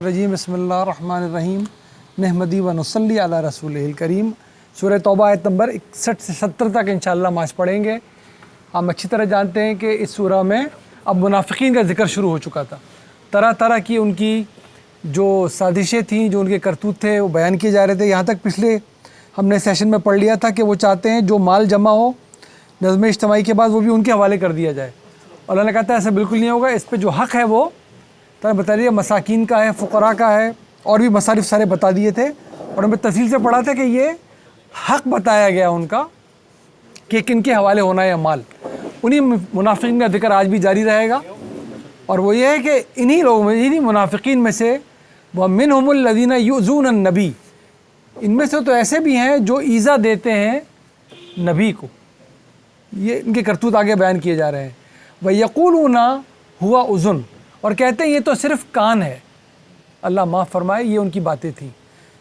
رجیم بسم اللہ الرحمن الرحیم نحمدی و نصلی علی رسول الکریم۔ سورہ توبہ آیت نمبر 61 سے 70 تک انشاءاللہ آج پڑھیں گے۔ ہم اچھی طرح جانتے ہیں کہ اس سورہ میں اب منافقین کا ذکر شروع ہو چکا تھا۔ طرح طرح کی ان کی جو سازشیں تھیں، جو ان کے کرتوت تھے، وہ بیان کیے جا رہے تھے۔ یہاں تک پچھلے ہم نے سیشن میں پڑھ لیا تھا کہ وہ چاہتے ہیں جو مال جمع ہو نظم اجتماعی کے بعد وہ بھی ان کے حوالے کر دیا جائے۔ اللہ نے کہا تھا ایسا بالکل نہیں ہوگا، اس پہ جو حق ہے وہ بتا دیے مساکین کا ہے، فقراء کا ہے، اور بھی مصارف سارے بتا دیے تھے، اور ہمیں تفصیل سے پڑھا تھا کہ یہ حق بتایا گیا ان کا کہ کن کے حوالے ہونا ہے مال۔ انہی منافقین کا ذکر آج بھی جاری رہے گا، اور وہ یہ ہے کہ انہی لوگوں میں، انہی منافقین میں سے وَمِنْهُمُ الَّذِينَ يُؤْذُونَ النَّبِيَّ، ان میں سے تو ایسے بھی ہیں جو ایذا دیتے ہیں نبی کو۔ یہ ان کے کرتوت آگے بیان کیے جا رہے ہیں۔ وَيَقُولُونَ هُوَ أُذُنٌ، اور کہتے ہیں یہ تو صرف کان ہے۔ اللہ معاف فرمائے، یہ ان کی باتیں تھیں۔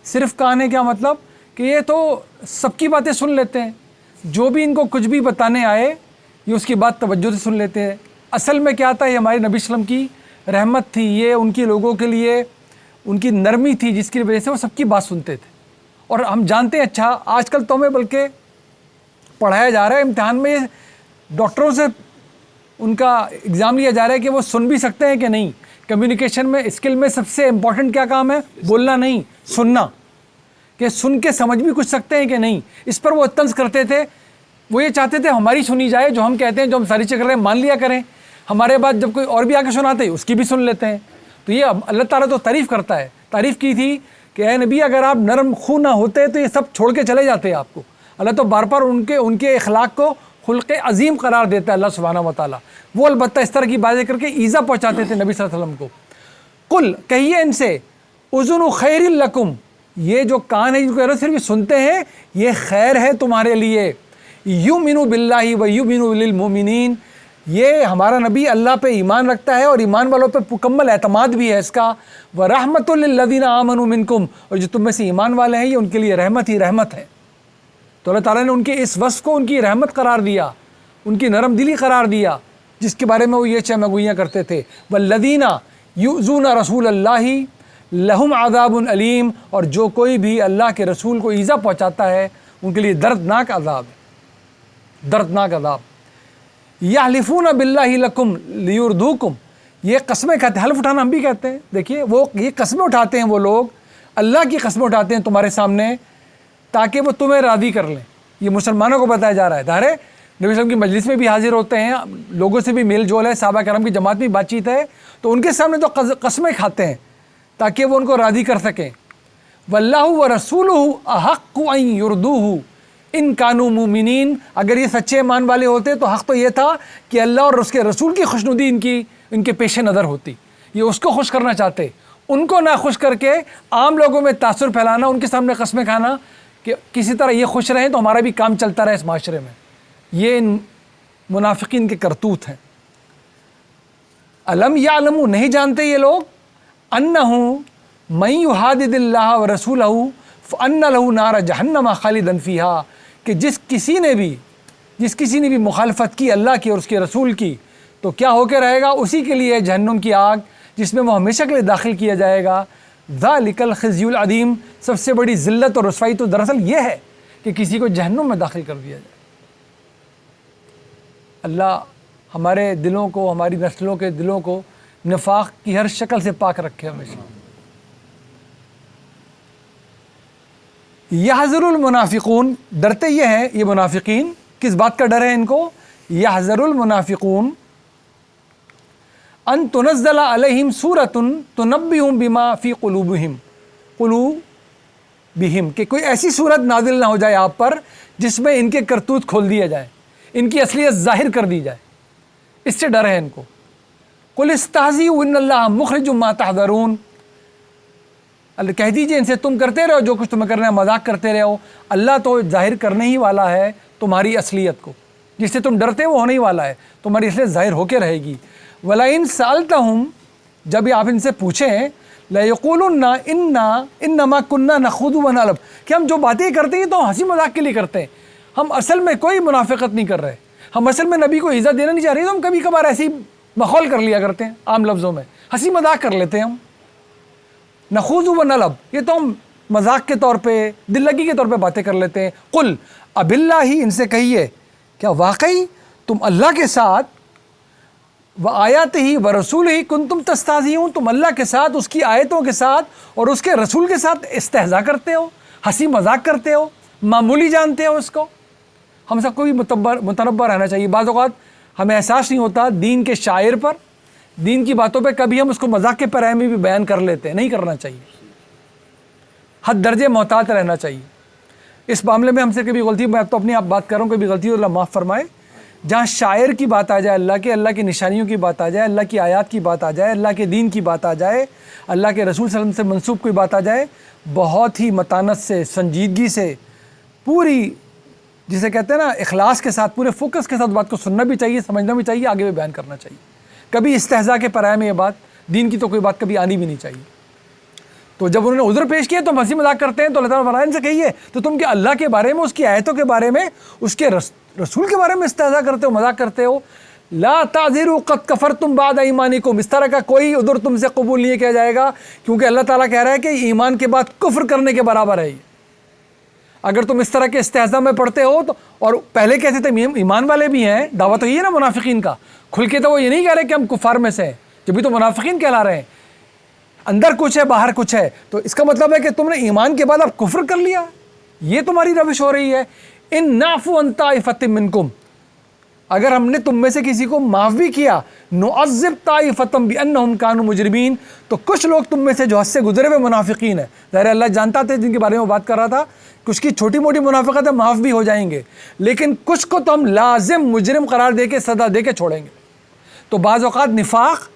صرف کان ہے کیا مطلب؟ کہ یہ تو سب کی باتیں سن لیتے ہیں، جو بھی ان کو کچھ بھی بتانے آئے یہ اس کی بات توجہ سے سن لیتے ہیں۔ اصل میں کیا تھا؟ یہ ہمارے نبی صلی اللہ علیہ وسلم کی رحمت تھی، یہ ان کے لوگوں کے لیے ان کی نرمی تھی، جس کی وجہ سے وہ سب کی بات سنتے تھے۔ اور ہم جانتے ہیں، اچھا آج کل تو ہمیں بلکہ پڑھایا جا رہا ہے امتحان میں، ڈاکٹروں سے ان کا ایگزام لیا جا رہا ہے کہ وہ سن بھی سکتے ہیں کہ نہیں۔ کمیونیکیشن میں، اسکل میں سب سے امپورٹنٹ کیا کام ہے؟ بولنا نہیں، سننا، کہ سن کے سمجھ بھی کچھ سکتے ہیں کہ نہیں۔ اس پر وہ طنز کرتے تھے، وہ یہ چاہتے تھے ہماری سنی جائے، جو ہم کہتے ہیں، جو ہم ساری چیزیں کر رہے ہیں مان لیا کریں، ہمارے بعد جب کوئی اور بھی آ کے سناتے اس کی بھی سن لیتے ہیں۔ تو یہ اللہ تعالیٰ تو تعریف کرتا ہے، تعریف کی تھی کہ اے نبی اگر آپ نرم خو نہ ہوتے تو یہ سب چھوڑ کے چلے جاتے آپ کو۔ اللہ تو بار بار ان کے اخلاق کو خلق عظیم قرار دیتا ہے اللہ سبحانہ و تعالیٰ۔ وہ البتہ اس طرح کی باتیں کر کے ایذا پہنچاتے تھے نبی صلی اللہ علیہ وسلم کو۔ قل، کہیے ان سے، اذن خیر لکم، یہ جو کان ہے جن کو صرف سنتے ہیں یہ خیر ہے تمہارے لیے۔ یؤمن باللہ و یؤمن للمؤمنین، یہ ہمارا نبی اللہ پہ ایمان رکھتا ہے اور ایمان والوں پہ مکمل اعتماد بھی ہے اس کا۔ ورحمۃ للذین آمنوا منکم، اور جو تم میں سے ایمان والے ہیں یہ ان کے لیے رحمت ہی رحمت ہے۔ تو اللہ تعالیٰ نے ان کے اس وصف کو ان کی رحمت قرار دیا، ان کی نرم دلی قرار دیا، جس کے بارے میں وہ یہ چمگوئیاں کرتے تھے۔ والذین یؤذون رسول اللہ لہم عذاب علیم، اور جو کوئی بھی اللہ کے رسول کو ایذا پہنچاتا ہے ان کے لیے دردناک عذاب ہے، دردناک عذاب۔ یحلفون باللہ لکم لیردوکم، یہ قسمیں کہتے ہیں، حلف اٹھانا ہم بھی کہتے ہیں۔ دیکھیے وہ یہ قسمیں اٹھاتے ہیں، وہ لوگ اللہ کی قسمیں اٹھاتے ہیں تمہارے سامنے تاکہ وہ تمہیں راضی کر لیں۔ یہ مسلمانوں کو بتایا جا رہا ہے۔ ظاہر ہے نبی صلی اللہ علیہ وسلم کی مجلس میں بھی حاضر ہوتے ہیں، لوگوں سے بھی میل جول ہے، صحابہ کرام کی جماعت میں بات چیت ہے، تو ان کے سامنے تو قسمیں کھاتے ہیں تاکہ وہ ان کو راضی کر سکیں۔ واللہ ورسولہ احق ان یردوہ ان کانوا مؤمنین، اگر یہ سچے ایمان والے ہوتے تو حق تو یہ تھا کہ اللہ اور اس کے رسول کی خوشنودی ان کے پیش نظر ہوتی، یہ اس کو خوش کرنا چاہتے۔ ان کو ناخوش کر کے عام لوگوں میں تاثر پھیلانا، ان کے سامنے قسمیں کھانا کہ کسی طرح یہ خوش رہیں تو ہمارا بھی کام چلتا رہے اس معاشرے میں، یہ ان منافقین کے کرتوت ہیں۔ الم یعلموا، نہیں جانتے یہ لوگ، انہ من یحادد اللہ ورسولہ فان لہ نار جہنم خالدا فیہا، کہ جس کسی نے بھی مخالفت کی اللہ کی اور اس کے رسول کی تو کیا ہو کے رہے گا؟ اسی کے لیے جہنم کی آگ جس میں وہ ہمیشہ کے لیے داخل کیا جائے گا۔ ذالک الخزی العظیم، سب سے بڑی ذلت اور رسوائی تو دراصل یہ ہے کہ کسی کو جہنم میں داخل کر دیا جائے۔ اللہ ہمارے دلوں کو، ہماری نسلوں کے دلوں کو نفاق کی ہر شکل سے پاک رکھے ہمیشہ۔ یحذر المنافقون، ڈرتے یہ ہیں یہ منافقین، کس بات کا ڈر ہے ان کو؟ یحذر المنافقون ان تنزل علیہم سورۃ تنبئہم بما فی قلوبہم، کہ کوئی ایسی صورت نازل نہ ہو جائے آپ پر جس میں ان کے کرتوت کھول دیا جائے، ان کی اصلیت ظاہر کر دی جائے، اس سے ڈر ہے ان کو۔ قل استہزئوا ان اللہ مخرج ما تحذرون، اللہ کہہ دیجئے ان سے تم کرتے رہو جو کچھ تمہیں کرنا ہے، مذاق کرتے رہو، اللہ تو ظاہر کرنے ہی والا ہے تمہاری اصلیت کو، جس سے تم ڈرتے وہ ہونے ہی والا ہے، تمہاری اصلیت ظاہر ہو کے رہے گی۔ وَلَئِن سَأَلْتَهُمْ، جب آپ ان سے پوچھیں، لَيَقُولُنَّ إِنَّمَا كُنَّا نَخُوضُ وَنَلْعَبُ، کہ ہم جو باتیں کرتے ہیں تو ہنسی مذاق کے لیے کرتے ہیں، ہم اصل میں کوئی منافقت نہیں کر رہے، ہم اصل میں نبی کو ایذا دینا نہیں چاہ رہے، تو ہم کبھی کبھار ایسی مخول کر لیا کرتے ہیں، عام لفظوں میں ہنسی مذاق کر لیتے ہیں ہم۔ نخوض و نلب، یہ تو ہم مذاق کے طور پہ، دل لگی کے طور پہ باتیں کر لیتے ہیں. قل اب اللہ ہی، ان سے کہیے کیا واقعی تم اللہ کے ساتھ و آیات ہی و رسول ہی کنتم تستہزئون، تم اللہ کے ساتھ، اس کی آیتوں کے ساتھ اور اس کے رسول کے ساتھ استہزاء کرتے ہو، ہنسی مذاق کرتے ہو، معمولی جانتے ہو اس کو. ہم سب کو بھی متنبہ رہنا چاہیے. بعض اوقات ہمیں احساس نہیں ہوتا دین کے شاعر پر، دین کی باتوں پہ کبھی ہم اس کو مذاق کے پیراہے میں بھی بیان کر لیتے ہیں. نہیں کرنا چاہیے، حد درجے محتاط رہنا چاہیے. اس معاملے میں ہم سے کبھی غلطی، میں اب تو اپنی آپ بات کر رہا ہوں، کبھی غلطی ہو اللہ معاف فرمائے. جہاں شاعر کی بات آ جائے، اللہ کی نشانیوں کی بات آ جائے، اللہ کی آیات کی بات آ جائے، اللہ کے دین کی بات آ جائے، اللہ کے رسول صلی اللہ علیہ وسلم سے منسوب کوئی بات آ جائے، بہت ہی متانت سے، سنجیدگی سے، پوری جسے کہتے ہیں نا اخلاص کے ساتھ، پورے فوکس کے ساتھ بات کو سننا بھی چاہیے، سمجھنا بھی چاہیے، آگے بھی بیان کرنا چاہیے. کبھی استہزاء کے پیراہے میں یہ بات، دین کی تو کوئی بات کبھی آنی بھی نہیں چاہیے. تو جب انہوں نے عذر پیش کیا تو ہم ہنسی مذاق کرتے ہیں، تو اللہ تعالیٰ فرمایا ان سے کہیے تو تم کیا اللہ کے بارے میں، اس کی آیتوں کے بارے میں، اس کے رسول کے بارے میں استہزاء کرتے ہو، مذاق کرتے ہو. لا تعذروا قد کفرتم بعد ایمانکم، اس طرح کا کوئی عذر تم سے قبول نہیں کیا جائے گا، کیونکہ اللہ تعالیٰ کہہ رہا ہے کہ ایمان کے بعد کفر کرنے کے برابر ہے. اگر تم اس طرح کے استہزاء میں پڑھتے ہو تو، اور پہلے کہتے تھے ایمان والے بھی ہیں، دعویٰ تو یہ ہے نا منافقین کا، کھل کے تو وہ یہ نہیں کہہ رہے کہ ہم کفار میں سے ہیں، جب بھی تو منافقین کہلا رہے ہیں، اندر کچھ ہے باہر کچھ ہے. تو اس کا مطلب ہے کہ تم نے ایمان کے بعد اب کفر کر لیا، یہ تمہاری روش ہو رہی ہے. ان نعفو عن طائفۃ منکم، اگر ہم نے تم میں سے کسی کو معاف بھی کیا، نعذب طائفۃ بانہم کانوا مجرمین، تو کچھ لوگ تم میں سے جو حد سے گزرے ہوئے منافقین ہیں، ظاہر اللہ جانتا تھا جن کے بارے میں بات کر رہا تھا، کچھ کی چھوٹی موٹی منافقت ہے معاف بھی ہو جائیں گے، لیکن کچھ کو تو ہم لازم مجرم قرار دے کے سزا دے کے چھوڑیں گے. تو بعض اوقات نفاق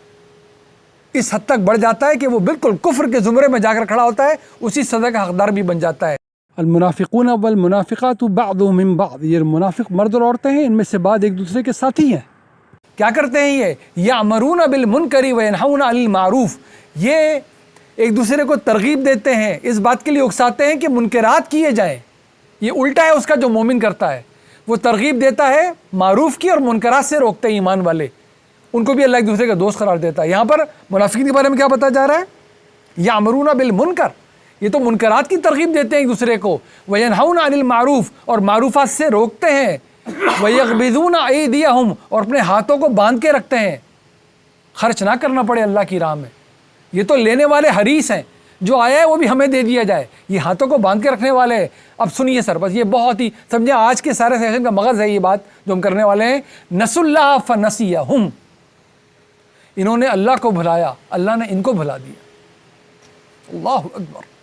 اس حد تک بڑھ جاتا ہے کہ وہ بالکل کفر کے زمرے میں جا کر کھڑا ہوتا ہے، اسی سزا کا حقدار بھی بن جاتا ہے. المنافقون والمنافقات بعضهم من بعض، یہ منافق مرد اور عورتیں ہیں، ان میں سے بعض ایک دوسرے کے ساتھی ہیں. کیا کرتے ہیں یہ؟ یأمرون بالمنکر وینہون عن المعروف، یہ ایک دوسرے کو ترغیب دیتے ہیں، اس بات کے لیے اکساتے ہیں کہ منکرات کیے جائیں. یہ الٹا ہے اس کا جو مومن کرتا ہے، وہ ترغیب دیتا ہے معروف کی اور منکرات سے روکتے ہیں ایمان والے، ان کو بھی اللہ ایک دوسرے کا دوست قرار دیتا ہے. یہاں پر منافقین کے بارے میں کیا بتایا جا رہا ہے؟ یأمرون بالمنکر، یہ تو منکرات کی ترغیب دیتے ہیں ایک دوسرے کو، وینہون عن المعروف، اور معروفات سے روکتے ہیں، ویغبضون ایدیہم، اور اپنے ہاتھوں کو باندھ کے رکھتے ہیں، خرچ نہ کرنا پڑے اللہ کی راہ میں. یہ تو لینے والے حریص ہیں، جو آیا ہے وہ بھی ہمیں دے دیا جائے، یہ ہاتھوں کو باندھ کے رکھنے والے ہیں. اب سنیے سر، بس یہ بہت ہی سمجھے آج کے سارے سیشن کا مغز ہے یہ بات جو ہم کرنے والے ہیں. نسوا اللہ فنسیہم، انہوں نے اللہ کو بھلایا، اللہ نے ان کو بھلا دیا. اللہ اکبر.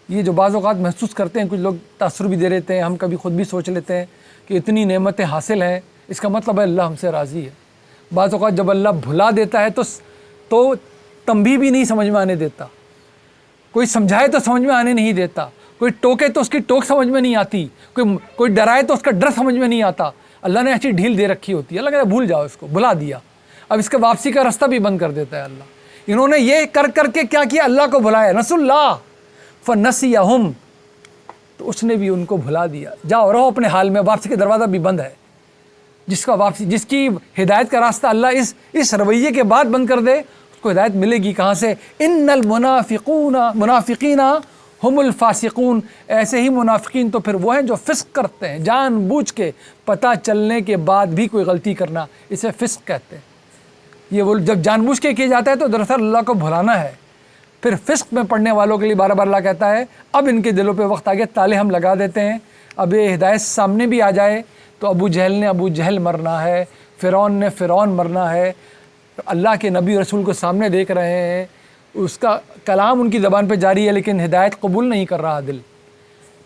یہ جو بعض اوقات محسوس کرتے ہیں، کچھ لوگ تاثر بھی دے لیتے ہیں، ہم کبھی خود بھی سوچ لیتے ہیں کہ اتنی نعمتیں حاصل ہیں، اس کا مطلب ہے اللہ ہم سے راضی ہے. بعض اوقات جب اللہ بھلا دیتا ہے تو تنبیہ بھی نہیں سمجھ میں آنے دیتا، کوئی سمجھائے تو سمجھ میں آنے نہیں دیتا، کوئی ٹوکے تو اس کی ٹوک سمجھ میں نہیں آتی، کوئی ڈرائے تو اس کا ڈر سمجھ میں نہیں آتا. اللہ نے ایسی ڈھیل دے رکھی ہوتی ہے، اللہ کہتا ہے بھول جاؤ اس کو، بھلا دیا، اب اس کے واپسی کا راستہ بھی بند کر دیتا ہے اللہ. انہوں نے یہ کر کر کے کیا کیا؟ اللہ کو بھلایا. نسوا اللہ فنسیہم، تو اس نے بھی ان کو بھلا دیا. جاؤ رہو اپنے حال میں، واپسی کا دروازہ بھی بند ہے. جس کی ہدایت کا راستہ اللہ اس رویے کے بعد بند کر دے، اس کو ہدایت ملے گی کہاں سے؟ ان منافقین ہم الفاسقون، ایسے ہی منافقین تو پھر وہ ہیں جو فسق کرتے ہیں، جان بوجھ کے، پتہ چلنے کے بعد بھی کوئی غلطی کرنا، اسے فسق کہتے ہیں. یہ وہ جب جان بوجھ کے کیا جاتا ہے تو دراصل اللہ کو بھلانا ہے. پھر فسق میں پڑھنے والوں کے لیے بار بار اللہ کہتا ہے اب ان کے دلوں پہ وقت آگے تالے ہم لگا دیتے ہیں. اب یہ ہدایت سامنے بھی آ جائے تو ابو جہل نے ابو جہل مرنا ہے، فرعون نے فرعون مرنا ہے. اللہ کے نبی رسول کو سامنے دیکھ رہے ہیں، اس کا کلام ان کی زبان پہ جاری ہے، لیکن ہدایت قبول نہیں کر رہا دل.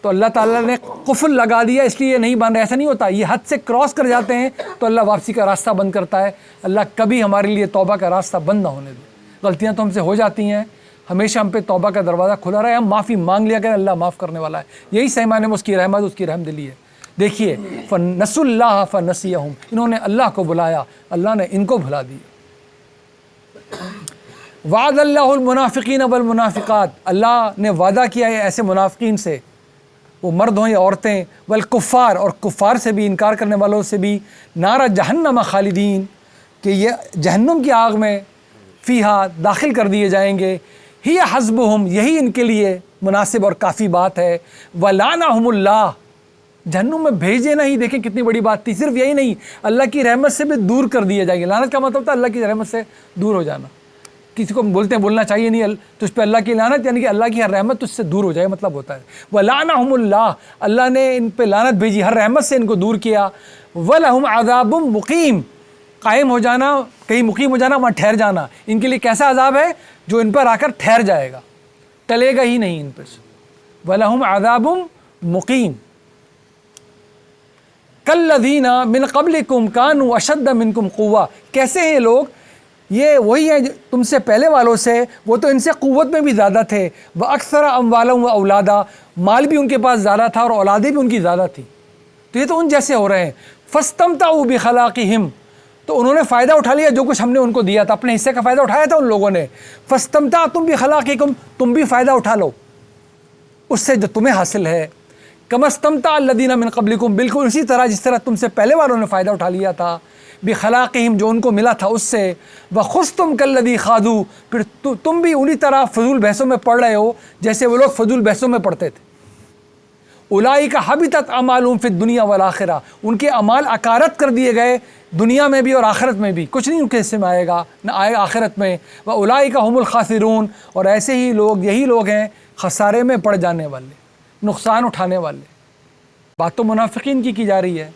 تو اللہ تعالیٰ نے قفل لگا دیا، اس لیے نہیں مان رہا. ایسا نہیں ہوتا، یہ حد سے کراس کر جاتے ہیں تو اللہ واپسی کا راستہ بند کرتا ہے. اللہ کبھی ہمارے لیے توبہ کا راستہ بند نہ ہونے دے. غلطیاں تو ہم سے ہو جاتی ہیں، ہمیشہ ہم پہ توبہ کا دروازہ کھلا رہا ہے، ہم معافی مانگ لیا کریں، اللہ معاف کرنے والا ہے. یہی صحیح معنی میں اس کی رحمت، اس کی رحم دلی ہے. دیکھیے فنسوا اللہ فنسیہم، انہوں نے اللہ کو بلایا، اللہ نے ان کو بھلا دیا. وعد اللہ المنافقین والمنافقات، اللہ نے وعدہ کیا ہے ایسے منافقین سے، وہ مرد ہوں یا عورتیں، والکفار، اور کفار سے بھی، انکار کرنے والوں سے بھی، نار جہنم خالدین، کہ یہ جہنم کی آگ میں فیہا داخل کر دیے جائیں گے. ہی حسبہم، یہی ان کے لیے مناسب اور کافی بات ہے، ولعنہم اللہ، جہنم میں بھیجے نہیں۔ دیکھیں کتنی بڑی بات تھی، صرف یہی نہیں، اللہ کی رحمت سے بھی دور کر دیے جائیں گے۔ لعنت کا مطلب تھا اللہ کی رحمت سے دور ہو جانا۔ کسی کو بولتے ہیں بولنا چاہیے نہیں تجھ پہ اللہ کی لعنت، یعنی کہ اللہ کی ہر رحمت تجھ سے دور ہو جائے، مطلب ہوتا ہے وَلَعْنَهُمُ اللَّهُ، اللہ نے ان پہ لعنت بھیجی، ہر رحمت سے ان کو دور کیا۔ وَلَهُمْ عَذَابٌ مُقِيمٌ، قائم ہو جانا، کہیں مقیم ہو جانا، وہاں ٹھہر جانا، ان کے لیے کیسا عذاب ہے جو ان پر آ کر ٹھہر جائے گا، ٹلے گا ہی نہیں ان پر۔ وَلَهُمْ عَذَابٌ مُقِيمٌ کالذین من قبلکم کانوا اشد منکم قوہ، کیسے ہیں یہ لوگ؟ یہ وہی ہیں تم سے پہلے والوں سے، وہ تو ان سے قوت میں بھی زیادہ تھے، وَأَكْثَرَ أَمْوَالًا وَأَوْلَادًا، مال بھی ان کے پاس زیادہ تھا اور اولادیں بھی ان کی زیادہ تھی، تو یہ تو ان جیسے ہو رہے ہیں۔ فَاسْتَمْتَعُوا بِخَلَاقِهِمْ، تو انہوں نے فائدہ اٹھا لیا جو کچھ ہم نے ان کو دیا تھا، اپنے حصے کا فائدہ اٹھایا تھا ان لوگوں نے۔ فَاسْتَمْتَعْتُمْ بِخَلَاقِكُمْ، تم بھی فائدہ اٹھا لو اس سے جو تمہیں حاصل ہے۔ کما استمتع الذین من قبلکم، بالکل اسی طرح جس طرح تم سے پہلے والوں نے فائدہ اٹھا لیا تھا، بخلاقہم، جو ان کو ملا تھا اس سے، وخذتم کالذی خاضوا، پھر تم بھی انہی طرح فضول بحثوں میں پڑھ رہے ہو جیسے وہ لوگ فضول بحثوں میں پڑھتے تھے۔ اولئک حبطت اعمالہم فی الدنیا والآخرہ، ان کے اعمال اکارت کر دیے گئے دنیا میں بھی اور آخرت میں بھی، کچھ نہیں ان کے حصے میں آئے گا، نہ آئے گا آخرت میں۔ واولئک هم الخاسرون، اور ایسے ہی لوگ، یہی لوگ ہیں خسارے میں پڑ جانے والے، نقصان اٹھانے والے۔ بات تو منافقین کی جا رہی ہے،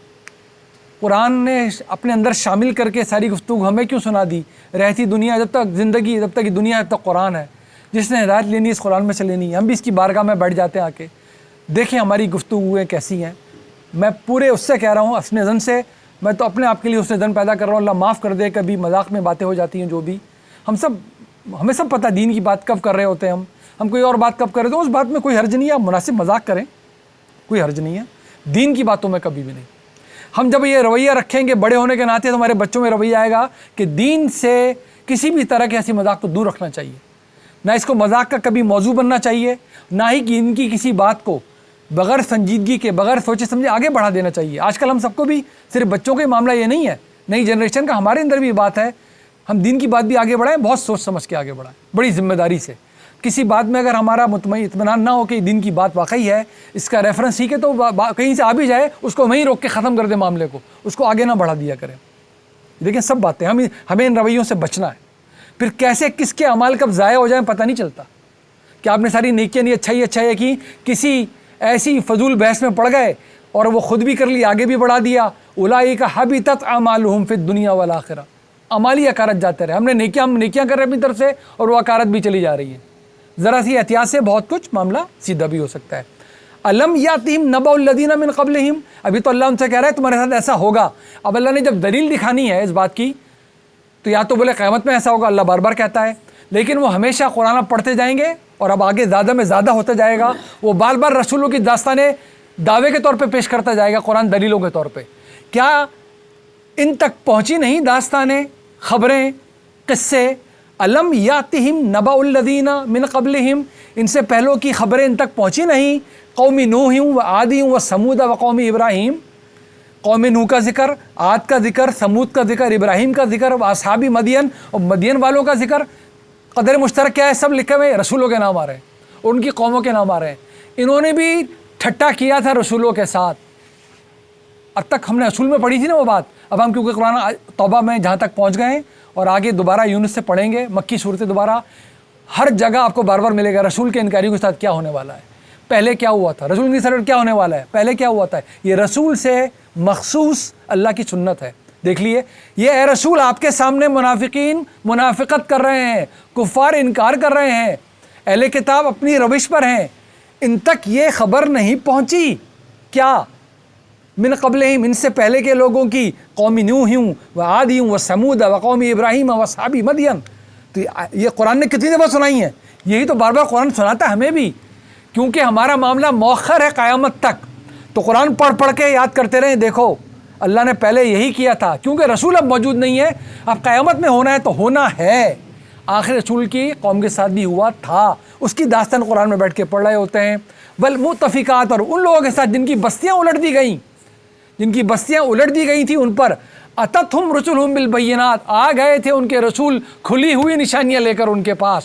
قرآن نے اپنے اندر شامل کر کے ساری گفتگو ہمیں کیوں سنا دی؟ رہتی دنیا جب تک زندگی، جب تک یہ دنیا، جب تک قرآن ہے، جس نے ہدایت لینی اس قرآن میں سے لینی ہے۔ ہم بھی اس کی بارگاہ میں بیٹھ جاتے ہیں، آ کے دیکھیں ہماری گفتگویں کیسی ہیں۔ میں پورے اس سے کہہ رہا ہوں، حسن ظن سے، میں تو اپنے آپ کے لیے حسن ظن پیدا کر رہا ہوں، اللہ معاف کر دے، کبھی مذاق میں باتیں ہو جاتی ہیں جو بھی، ہمیں سب پتہ دین کی بات کب کر رہے ہوتے ہیں، ہم کوئی اور بات کب کر رہے ہوتے ہیں، اس بات میں کوئی حرج نہیں ہے، آپ مناسب مذاق کریں، کوئی حرج نہیں ہے، دین کی باتوں میں کبھی بھی نہیں۔ ہم جب یہ رویہ رکھیں گے بڑے ہونے کے ناطے، تو ہمارے بچوں میں رویہ آئے گا کہ دین سے کسی بھی طرح کے ہنسی مذاق کو دور رکھنا چاہیے، نہ اس کو مذاق کا کبھی موضوع بننا چاہیے، نہ ہی کہ ان کی کسی بات کو بغیر سنجیدگی کے، بغیر سوچے سمجھے آگے بڑھا دینا چاہیے۔ آج کل ہم سب کو بھی، صرف بچوں کا ہی معاملہ یہ نہیں ہے، نئی جنریشن کا ہمارے اندر بھی بات ہے، ہم دین کی بات بھی آگے بڑھائیں، بہت سوچ سمجھ کے آگے بڑھائیں، بڑی ذمہ داری سے۔ کسی بات میں اگر ہمارا اطمینان نہ ہو کہ دین کی بات واقعی ہے، اس کا ریفرنس ہی کہ تو کہیں سے آ بھی جائے، اس کو وہیں روک کے ختم کر دے معاملے کو، اس کو آگے نہ بڑھا دیا کریں۔ دیکھیں سب باتیں ہمیں ان رویوں سے بچنا ہے۔ پھر کیسے کس کے اعمال کب ضائع ہو جائیں پتہ نہیں چلتا، کہ آپ نے ساری نیکیاں نہیں اچھائی کی، کسی ایسی فضول بحث میں پڑ گئے اور وہ خود بھی کر لی، آگے بھی بڑھا دیا۔ اولئک حبطت اعمالہم فی الدنیا والآخرہ، اعمالی اکارت جاتے رہے، ہم نیکیاں کر رہے ہیں اپنی طرف سے، اور وہ اکارت بھی چلی جا رہی ہے۔ ذرا سی احتیاط سے بہت کچھ معاملہ سیدھا بھی ہو سکتا ہے۔ الم یاتہم نبأ الذین من قبلہم، ابھی تو اللہ ان سے کہہ رہا ہے تمہارے ساتھ ایسا ہوگا۔ اب اللہ نے جب دلیل دکھانی ہے اس بات کی، تو یا تو بولے قیامت میں ایسا ہوگا، اللہ بار بار کہتا ہے، لیکن وہ ہمیشہ قرآن پڑھتے جائیں گے اور اب آگے زیادہ میں زیادہ ہوتا جائے گا، وہ بار بار رسولوں کی داستانیں دعوے کے طور پہ پیش کرتا جائے گا، قرآن دلیلوں کے طور پہ۔ کیا ان تک پہنچی نہیں داستانیں، خبریں، قصے؟ الم یاتہم نبأ الذین من قبلہم، ان سے پہلوں کی خبریں ان تک پہنچی نہیں؟ قوم نوح و عاد و ثمود و قوم ابراہیم، قوم نوح کا ذکر، عاد کا ذکر، ثمود کا ذکر، ابراہیم کا ذکر، اصحاب مدین اور مدین والوں کا ذکر۔ قدر مشترک کیا ہے؟ سب لکھے ہوئے رسولوں کے نام آ رہے ہیں اور ان کی قوموں کے نام آ رہے ہیں۔ انہوں نے بھی ٹھٹا کیا تھا رسولوں کے ساتھ، اب تک ہم نے اصول میں پڑھی تھی نا وہ بات، اب ہم کیونکہ قرآن توبہ میں جہاں تک پہنچ گئے ہیں اور آگے دوبارہ یونس سے پڑھیں گے، مکی صورتیں دوبارہ، ہر جگہ آپ کو بار بار ملے گا رسول کے انکاریوں کے ساتھ کیا ہونے والا ہے، پہلے کیا ہوا تھا، رسول کی سرور کیا ہونے والا ہے، پہلے کیا ہوا تھا۔ یہ رسول سے مخصوص اللہ کی سنت ہے۔ دیکھ لیے، یہ اے رسول آپ کے سامنے منافقین منافقت کر رہے ہیں، کفار انکار کر رہے ہیں، اہل کتاب اپنی روش پر ہیں، ان تک یہ خبر نہیں پہنچی کیا؟ من قبلہم، ان سے پہلے کے لوگوں کی، قوم نوح و عاد و ثمود و قوم ابراہیم و اصحاب مدین۔ تو یہ قرآن نے کتنی دفعہ سنائی ہیں، یہی تو بار بار قرآن سناتا ہے ہمیں بھی، کیونکہ ہمارا معاملہ مؤخر ہے قیامت تک، تو قرآن پڑھ کے یاد کرتے رہیں، دیکھو اللہ نے پہلے یہی کیا تھا، کیونکہ رسول اب موجود نہیں ہے، اب قیامت میں ہونا ہے تو ہونا ہے۔ آخر رسول کی قوم کے ساتھ بھی ہوا تھا، اس کی داستان قرآن میں بیٹھ کے پڑھ رہے ہوتے ہیں۔ والمؤتفقات، اور ان لوگوں کے ساتھ جن کی بستیاں الٹ دی گئی تھیں ان پر، اتتہم رسلہم بالبینات، آ گئے تھے ان کے رسول کھلی ہوئی نشانیاں لے کر ان کے پاس،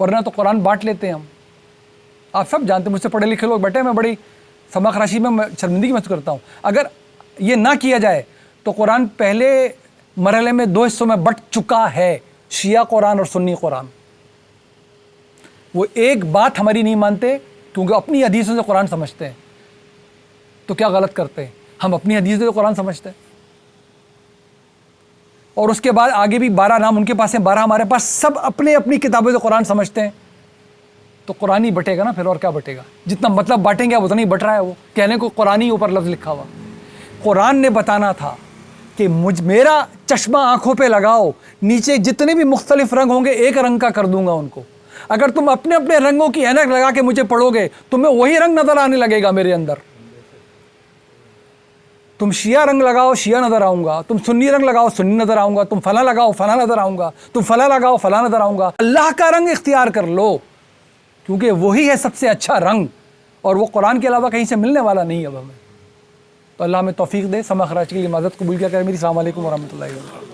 ورنہ تو قرآن بانٹ لیتے ہیں ہم. آپ سب جانتے ہیں, مجھ سے پڑھے لکھے لوگ بیٹھے ہیں, میں بڑی سما خراشی میں شرمندگی محسوس کرتا ہوں. اگر یہ نہ کیا جائے تو قرآن پہلے مرحلے میں 2 حصوں میں بٹ چکا ہے, شیعہ قرآن اور سنی قرآن. وہ ایک بات ہماری نہیں مانتے کیونکہ اپنی حدیثوں سے قرآن سمجھتے ہیں. تو کیا غلط کرتے ہیں؟ ہم اپنی حدیث سے قرآن سمجھتے ہیں. اور اس کے بعد آگے بھی 12 نام ان کے پاس ہیں, 12 ہمارے پاس, سب اپنے اپنی کتابوں سے قرآن سمجھتے ہیں. تو قرآن ہی بٹے گا نا پھر, اور کیا بٹے گا؟ جتنا مطلب بانٹیں گے آپ اتنا ہی بٹ رہا ہے. وہ کہنے کو قرآن ہی اوپر لفظ لکھا ہوا. قرآن نے بتانا تھا کہ میرا چشمہ آنکھوں پہ لگاؤ, نیچے جتنے بھی مختلف رنگ ہوں گے ایک رنگ کا کر دوں گا ان کو. اگر تم اپنے اپنے رنگوں کی اینک لگا کے مجھے پڑھو گے تمہیں وہی رنگ نظر آنے لگے گا میرے اندر. تم شیعہ رنگ لگاؤ شیعہ نظر آؤں گا, تم سنی رنگ لگاؤ سنی نظر آؤں گا, تم فلاں لگاؤ فلاں نظر آؤں گا, تم فلاں لگاؤ فلاں نظر آؤں گا. اللہ کا رنگ اختیار کر لو کیونکہ وہی ہے سب سے اچھا رنگ, اور وہ قرآن کے علاوہ کہیں سے ملنے والا نہیں ہے اب ہمیں. تو اللہ ہمیں توفیق دے, سما خراج کے لیے معذرت قبول کیا کرے میری. السلام علیکم ورحمۃ اللہ وبرکاتہ.